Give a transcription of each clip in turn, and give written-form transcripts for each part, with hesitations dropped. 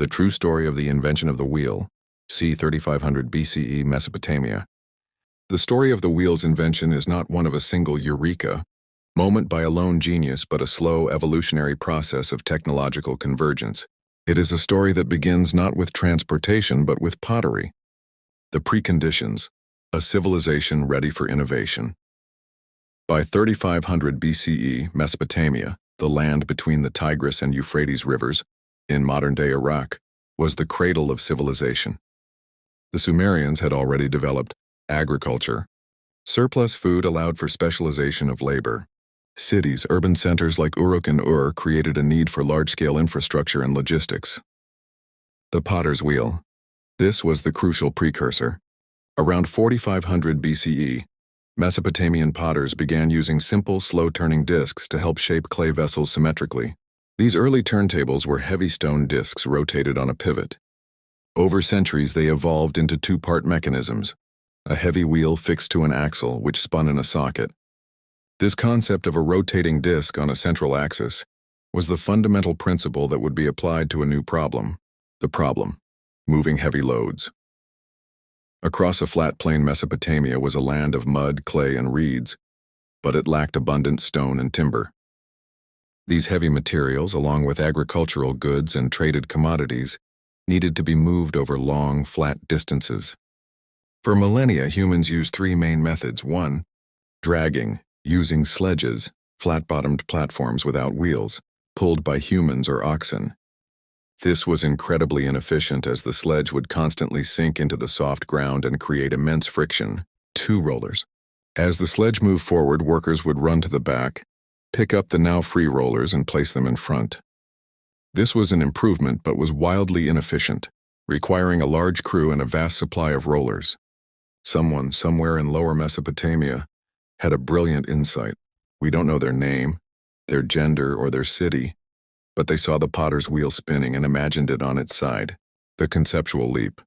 The true story of the invention of the wheel, c. 3500 BCE, Mesopotamia. The story of the wheel's invention is not one of a single eureka moment by a lone genius, but a slow evolutionary process of technological convergence. It is a story that begins not with transportation but with pottery. The preconditions, a civilization ready for innovation. By 3500 BCE, Mesopotamia, the land between the Tigris and Euphrates rivers, in modern-day Iraq, was the cradle of civilization. The Sumerians had already developed agriculture. Surplus food allowed for specialization of labor. Cities, urban centers like Uruk and Ur created a need for large-scale infrastructure and logistics. The potter's wheel. This was the crucial precursor. Around 4500 BCE, Mesopotamian potters began using simple, slow-turning discs to help shape clay vessels symmetrically. These early turntables were heavy stone discs rotated on a pivot. Over centuries, they evolved into two-part mechanisms, a heavy wheel fixed to an axle which spun in a socket. This concept of a rotating disc on a central axis was the fundamental principle that would be applied to a new problem. The problem: moving heavy loads. Across a flat plain, Mesopotamia was a land of mud, clay, and reeds, but it lacked abundant stone and timber. These heavy materials, along with agricultural goods and traded commodities, needed to be moved over long, flat distances. For millennia, humans used three main methods. 1. Dragging, using sledges, flat-bottomed platforms without wheels, pulled by humans or oxen. This was incredibly inefficient as the sledge would constantly sink into the soft ground and create immense friction. 2. Rollers. As the sledge moved forward, workers would run to the back, pick up the now free rollers and place them in front. This was an improvement but was wildly inefficient, requiring a large crew and a vast supply of rollers. Someone, somewhere in Lower Mesopotamia, had a brilliant insight. We don't know their name, their gender, or their city, but they saw the potter's wheel spinning and imagined it on its side. The conceptual leap.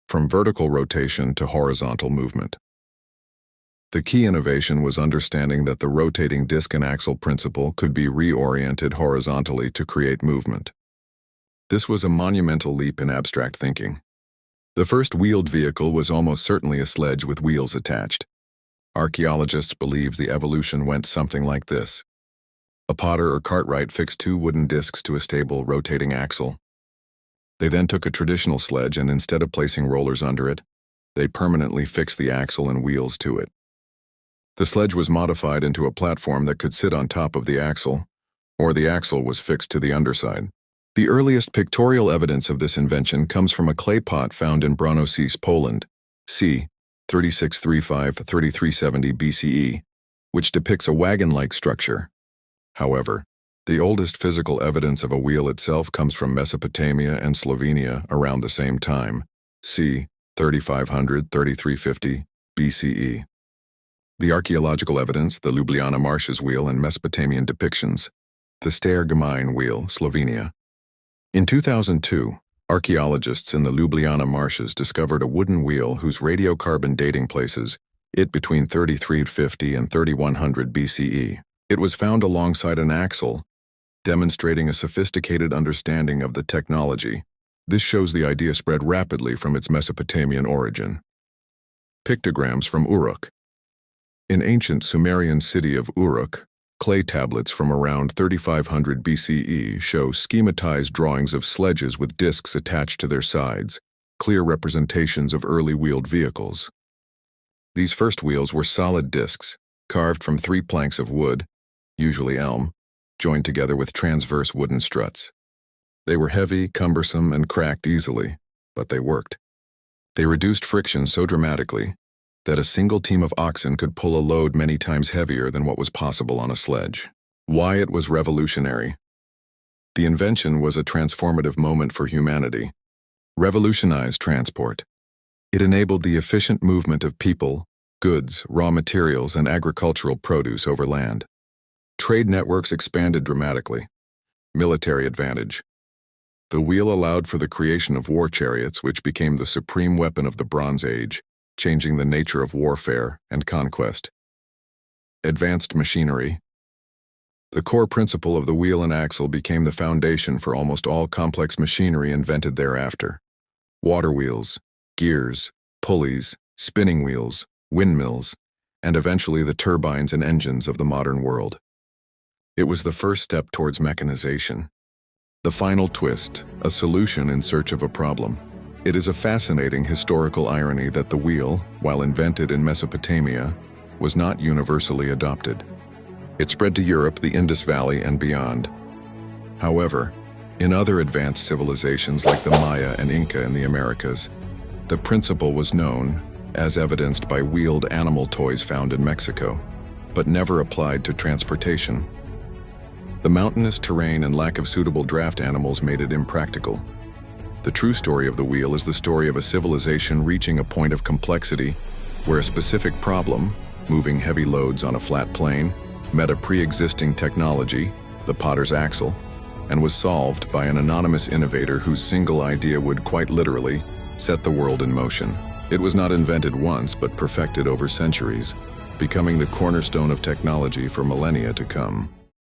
From vertical rotation to horizontal movement. The key innovation was understanding that the rotating disc and axle principle could be reoriented horizontally to create movement. This was a monumental leap in abstract thinking. The first wheeled vehicle was almost certainly a sledge with wheels attached. Archaeologists believe the evolution went something like this. A potter or cartwright fixed two wooden discs to a stable, rotating axle. They then took a traditional sledge and instead of placing rollers under it, they permanently fixed the axle and wheels to it. The sledge was modified into a platform that could sit on top of the axle, or the axle was fixed to the underside. The earliest pictorial evidence of this invention comes from a clay pot found in Bronice, Poland, c. 3635–3370 BCE, which depicts a wagon-like structure. However, the oldest physical evidence of a wheel itself comes from Mesopotamia and Slovenia around the same time, c. 3500–3350 BCE. The archaeological evidence, the Ljubljana Marshes wheel and Mesopotamian depictions. The Stare-Gemein wheel, Slovenia. In 2002, archaeologists in the Ljubljana Marshes discovered a wooden wheel whose radiocarbon dating places it between 3350 and 3100 BCE. It was found alongside an axle, demonstrating a sophisticated understanding of the technology. This shows the idea spread rapidly from its Mesopotamian origin. Pictograms from Uruk. In ancient Sumerian city of Uruk, clay tablets from around 3500 BCE show schematized drawings of sledges with discs attached to their sides, clear representations of early wheeled vehicles. These first wheels were solid discs, carved from 3 planks of wood, usually elm, joined together with transverse wooden struts. They were heavy, cumbersome, and cracked easily, but they worked. They reduced friction so dramatically that a single team of oxen could pull a load many times heavier than what was possible on a sledge. Why it was revolutionary. The invention was a transformative moment for humanity. Revolutionized transport. It enabled the efficient movement of people, goods, raw materials, and agricultural produce over land. Trade networks expanded dramatically. Military advantage. The wheel allowed for the creation of war chariots, which became the supreme weapon of the Bronze Age, changing the nature of warfare and conquest. Advanced machinery. The core principle of the wheel and axle became the foundation for almost all complex machinery invented thereafter. Water wheels, gears, pulleys, spinning wheels, windmills, and eventually the turbines and engines of the modern world. It was the first step towards mechanization. The final twist, a solution in search of a problem. It is a fascinating historical irony that the wheel, while invented in Mesopotamia, was not universally adopted. It spread to Europe, the Indus Valley, and beyond. However, in other advanced civilizations like the Maya and Inca in the Americas, the principle was known, as evidenced by wheeled animal toys found in Mexico, but never applied to transportation. The mountainous terrain and lack of suitable draft animals made it impractical. The true story of the wheel is the story of a civilization reaching a point of complexity where a specific problem, moving heavy loads on a flat plane, met a pre-existing technology, the potter's axle, and was solved by an anonymous innovator whose single idea would quite literally set the world in motion. It was not invented once but perfected over centuries, becoming the cornerstone of technology for millennia to come.